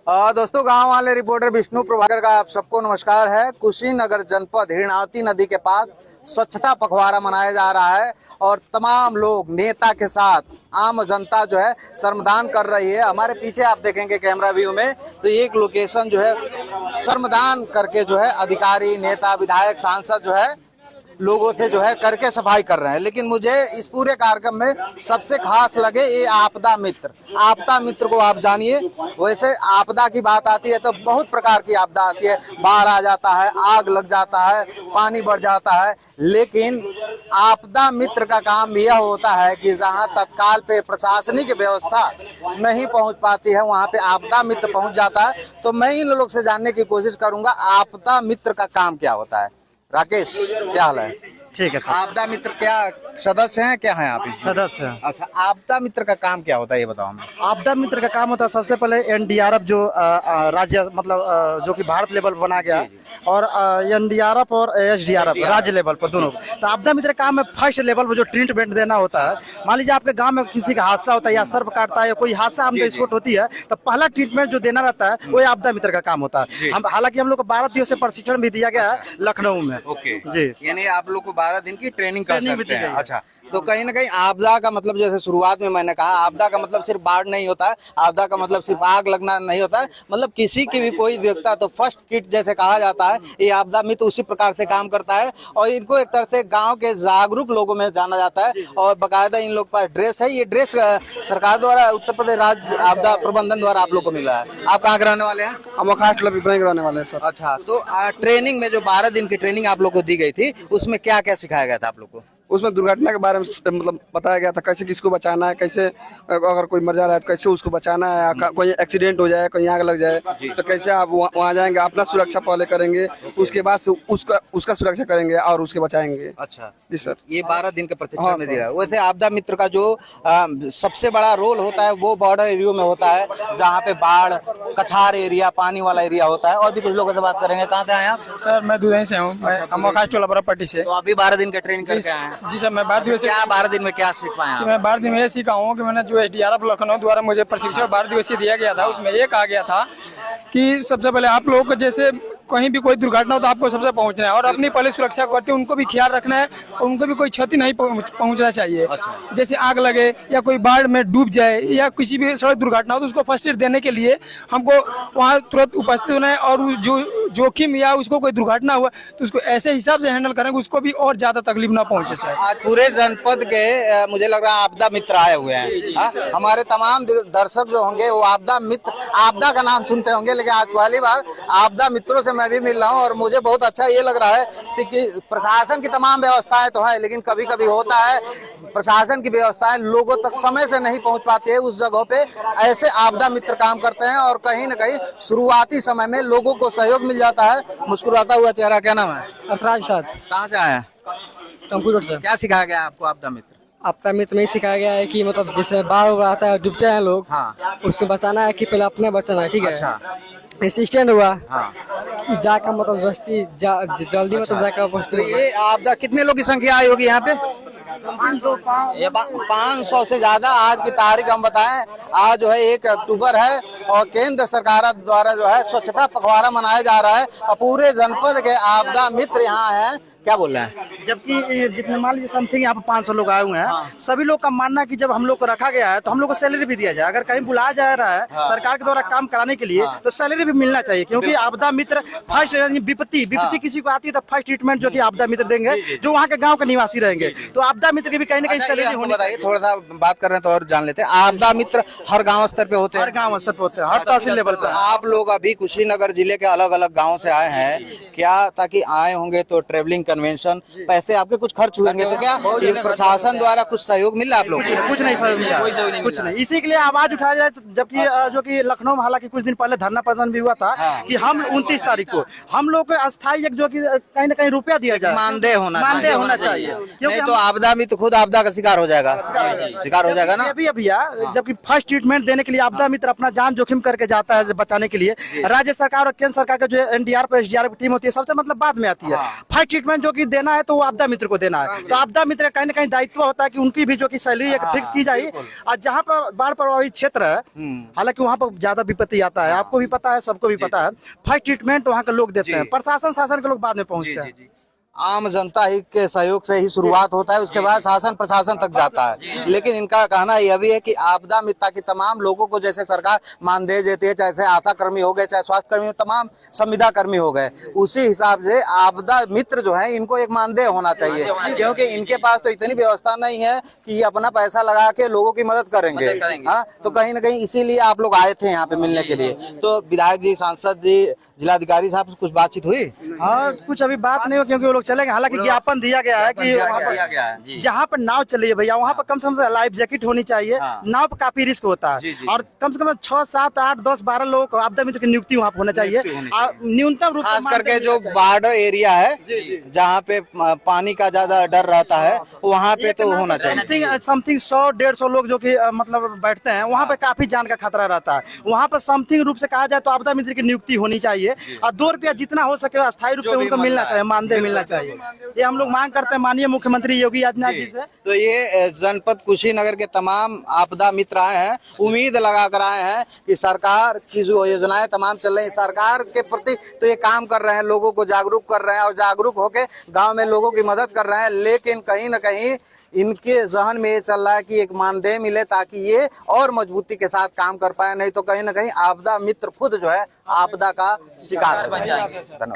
दोस्तों, गांव वाले रिपोर्टर विष्णु प्रभाकर का आप सबको नमस्कार है। कुशीनगर जनपद हिरणावती नदी के पास स्वच्छता पखवाड़ा मनाया जा रहा है और तमाम लोग नेता के साथ आम जनता जो है श्रमदान कर रही है। हमारे पीछे आप देखेंगे कैमरा व्यू में तो एक लोकेशन जो है श्रमदान करके जो है अधिकारी, नेता, विधायक, सांसद जो है लोगों से जो है करके सफाई कर रहे हैं। लेकिन मुझे इस पूरे कार्यक्रम में सबसे खास लगे ये आपदा मित्र। आपदा मित्र को आप जानिए। वैसे आपदा की बात आती है तो बहुत प्रकार की आपदा आती है, बाढ़ आ जाता है, आग लग जाता है, पानी बढ़ जाता है। लेकिन आपदा मित्र का काम यह होता है कि जहां तत्काल पे प्रशासनिक व्यवस्था नहीं पहुंच पाती है वहां पे आपदा मित्र पहुंच जाता है। तो मैं इन लोगों से जानने की कोशिश करूंगा आपदा मित्र का काम क्या होता है। राकेश, क्या हाल है? ठीक है सर। आपदा मित्र क्या सदस्य हैं, क्या हैं आप? सदस्य। अच्छा, आपदा मित्र का काम क्या होता है ये बताओ हमें। आपदा मित्र का काम होता है सबसे पहले एनडीआरएफ जो राज्य मतलब जो कि भारत लेवल पर बनाया गया और एनडीआरएफ और एसडीआरएफ राज्य लेवल पर दोनों। तो आपदा मित्र का काम है फर्स्ट लेवल पर जो ट्रीटमेंट देना होता है। मान लीजिए आपके गांव में किसी का हादसा होता है या सर्प काटता है या कोई हादसा हम विस्फोट होती है तो पहला ट्रीटमेंट जो देना रहता है वो आपदा मित्र का काम होता है। हम हालांकि हम लोग को 12 दिवसीय प्रशिक्षण भी दिया गया है लखनऊ में। ओके जी, यानी आप लोग को 12 दिन की ट्रेनिंग कर सकते हैं। अच्छा, तो कहीं ना कहीं आपदा का मतलब जैसे शुरुआत में मैंने कहा आपदा का मतलब सिर्फ बाढ़ नहीं होता है, आपदा का मतलब सिर्फ आग लगना नहीं होता है। मतलब किसी की भी कोई दिखता है तो फर्स्ट किट जैसे कहा जाता है, ये आपदा मित्र उसी प्रकार से काम करता है। और इनको एक तरह से गांव के जागरूक लोगों में जाना जाता है और बाकायदा इन लोग पास ड्रेस है। ये ड्रेस सरकार द्वारा, उत्तर प्रदेश राज्य आपदा प्रबंधन द्वारा आप लोग को मिला है। आप कहाँ के रहने वाले हैं? हम रहने वाले हैं सर। अच्छा, तो ट्रेनिंग में जो 12 दिन की ट्रेनिंग आप लोग को दी गई थी उसमें क्या क्या सिखाया गया था आप लोग को? उसमें दुर्घटना के बारे में मतलब बताया गया था, कैसे किसको बचाना है, कैसे अगर कोई मर जा रहा है तो कैसे उसको बचाना है, कोई एक्सीडेंट हो जाए, कहीं आग लग जाए तो कैसे आप वहाँ जाएंगे, अपना सुरक्षा पहले करेंगे, उसके बाद से उसका सुरक्षा करेंगे और उसके बचाएंगे। अच्छा जी सर, ये 12 दिन के प्रशिक्षण में दिया है। वैसे आपदा मित्र का जो सबसे बड़ा रोल होता है वो बॉर्डर एरिया में होता है जहाँ पे बाढ़, कछार एरिया, पानी वाला एरिया होता है। और भी कुछ लोगों से बात करेंगे। कहाँ से आए आप? सर मैं दुधई से हूँ, पट्टी से। तो अभी 12 दिन का ट्रेनिंग करके आए हैं। जी सर, मैं 12 दिवसीय क्या 12 दिन में क्या सीख पाए आप? मैं 12 दिन में ये सीखा हूँ कि मैंने जो एसडीआरएफ लखनऊ द्वारा मुझे प्रशिक्षण 12 दिवसीय दिया गया था उसमें ये कहा गया था कि सबसे पहले आप लोगों को जैसे कहीं भी कोई दुर्घटना हो तो आपको सबसे पहुंचना है और अपनी पहले सुरक्षा करते उनको भी ख्याल रखना है और उनको भी कोई क्षति नहीं पहुंचना चाहिए। जैसे आग लगे या कोई बाढ़ में डूब जाए या किसी भी सड़क दुर्घटना हो तो उसको फर्स्ट एड देने के लिए हमको वहां तुरंत उपस्थित होना है और जो जोखिम या उसको कोई दुर्घटना हुआ तो उसको ऐसे हिसाब से हैंडल करेंगे उसको भी और ज्यादा तकलीफ ना पहुंचे। सर आज पूरे जनपद के मुझे लग रहा है आपदा मित्र आए हुए हैं। हमारे तमाम दर्शक जो होंगे वो आपदा मित्र, आपदा का नाम सुनते होंगे लेकिन आज पहली बार आपदा मित्रों से मैं भी मिल रहा हूँ और मुझे बहुत अच्छा ये लग रहा है कि प्रशासन की तमाम व्यवस्थाएं तो है लेकिन कभी कभी होता है प्रशासन की व्यवस्थाएं लोगों तक समय से नहीं पहुंच पाती है। उस जगहों पे ऐसे आपदा मित्र काम करते हैं और कहीं न कहीं शुरुआती समय में लोगों को सहयोग मिल जाता है। मुस्कुराता हुआ चेहरा, क्या नाम है? अफराज साहब। कहाँ से आया? कंप्यूटर से। क्या सिखाया गया आपको आपदा मित्र? आपदा मित्र में सिखाया गया है कि मतलब जैसे बाढ़ आता है, डूबते हैं लोग, हाँ, उससे बचाना है कि पहले अपने बचाना है। ठीक है। अच्छा, असिस्टेंट हुआ, हाँ, जाकर मतलब जल्दी मतलब जाकर। तो ये आपदा कितने लोग की संख्या आई होगी यहाँ पे? 500 से ज्यादा। आज की तारीख हम बताएं, आज जो है 1 अक्टूबर है और केंद्र सरकार द्वारा जो है स्वच्छता पखवाड़ा मनाया जा रहा है और पूरे जनपद के आपदा मित्र यहाँ हैं। क्या बोल रहे हैं? जबकि जितने मान लीजिए समथिंग यहाँ पे 500 लोग आए हुए हैं। हाँ। सभी लोग का मानना है कि जब हम लोग को रखा गया है तो हम लोग को सैलरी भी दिया जाए। अगर कहीं बुलाया जा रहा है सरकार के द्वारा काम कराने के लिए तो सैलरी भी मिलना चाहिए क्योंकि आपदा मित्र फर्स्ट विपत्ति किसी को आती है तो फर्स्ट ट्रीटमेंट जो कि आपदा मित्र देंगे जो वहाँ के गाँव के निवासी रहेंगे। तो आपदा मित्र की भी कहीं ना कहीं सैलरी होनी चाहिए। थोड़ा सा बात कर रहे हैं तो और जान लेते हैं। आपदा मित्र हर गाँव स्तर पे होते हैं? हर गाँव स्तर पे होते हैं, हर तहसील लेवल पे। आप लोग अभी कुशीनगर जिले के अलग अलग गाँव से आए हैं क्या? ताकि आए होंगे तो ट्रेवलिंग कन्वेंशन पैसे आपके कुछ खर्च हुएंगे तो क्या प्रशासन द्वारा कुछ सहयोग मिला आप लोग? कुछ नहीं सहयोग मिला, कुछ नहीं। इसी के लिए आवाज उठाया जाए जबकि जो कि लखनऊ में हालांकि कुछ दिन पहले धरना प्रदर्शन भी हुआ था कि हम 29 तारीख को हम लोग को अस्थायी जो कि कहीं ना कहीं रुपया दिया जाए, मानदेय होना चाहिए क्योंकि तो आपदा भी तो खुद आपदा का शिकार हो जाएगा ना। अभी भैया जबकि फर्स्ट ट्रीटमेंट देने के लिए आपदा मित्र अपना जान जोखिम करके जाता है बचाने के लिए। राज्य सरकार और केंद्र सरकार का जो एनडीआरएफ एसडीआरएफ टीम होती है सबसे मतलब बाद में आती है। फर्स्ट ट्रीटमेंट जो कि देना है तो वो आपदा मित्र को देना है। तो आपदा मित्र का कहीं ना कहीं दायित्व होता है कि उनकी भी जो कि सैलरी एक फिक्स की जाए। और जहाँ पर बाढ़ प्रभावित क्षेत्र है, हालांकि वहाँ पर ज्यादा विपत्ति आता है, आपको भी पता है, सबको भी पता है, फर्स्ट ट्रीटमेंट वहाँ के लोग देते हैं, प्रशासन शासन के लोग बाद में पहुँचते हैं। आम जनता ही के सहयोग से ही शुरुआत होता है, उसके बाद शासन प्रशासन तक जाता है। लेकिन इनका कहना यह भी है कि आपदा मित्र की तमाम लोगों को जैसे सरकार मानदेय देती है, चाहे आशा कर्मी हो गए, चाहे स्वास्थ्य कर्मी, तमाम संविदा कर्मी हो गए, उसी हिसाब से आपदा मित्र जो है इनको एक मानदेय होना चाहिए, क्योंकि इनके पास तो इतनी व्यवस्था नहीं है कि ये अपना पैसा लगा के लोगों की मदद करेंगे। हाँ, तो कहीं ना कहीं इसीलिए आप लोग आए थे यहाँ पे मिलने के लिए। तो विधायक जी, सांसद जी, जिलाधिकारी साहब से कुछ बातचीत हुई? हाँ, कुछ अभी बात नहीं हो, क्योंकि वो लोग चलेंगे। हालांकि ज्ञापन दिया गया है कि जहाँ पर नाव चली है भैया, वहाँ पर कम से कम लाइफ जैकेट होनी चाहिए। नाव पर काफी रिस्क होता है, और कम से कम 6, 7, 8, 10, 12 लोगों को आपदा मित्र की नियुक्ति वहाँ पर होना चाहिए। न्यूनतम रूप खास करके जो बॉर्डर एरिया है, जहाँ पे पानी का ज्यादा डर रहता है, वहाँ पे तो होना चाहिए। समथिंग 100-150 लोग जो कि मतलब बैठते हैं, वहाँ पे काफी जान का खतरा रहता है। वहाँ पर समथिंग रूप से कहा जाए तो आपदा मित्र की नियुक्ति होनी चाहिए, और 2 रुपया जितना हो सके अस्थायी रूप से उनको मिलना चाहिए, मानदेय मिलना चाहिए। ये हम लोग मांग करते हैं माननीय मुख्यमंत्री योगी आदित्यनाथ जी से। तो ये जनपद कुशीनगर के तमाम आपदा मित्र आए हैं, उम्मीद लगा कर आए हैं कि सरकार की जो योजनाएं तमाम चल रही है, सरकार के प्रति तो ये काम कर रहे हैं, लोगों को जागरूक कर रहे हैं, और जागरूक होके गांव में लोगों की मदद कर रहे हैं। लेकिन कहीं ना कहीं इनके जहन में ये चल रहा है कि एक मानदेय मिले, ताकि ये और मजबूती के साथ काम कर पाए, नहीं तो कहीं ना कहीं आपदा मित्र खुद जो है आपदा का शिकार हो जाए। धन्यवाद।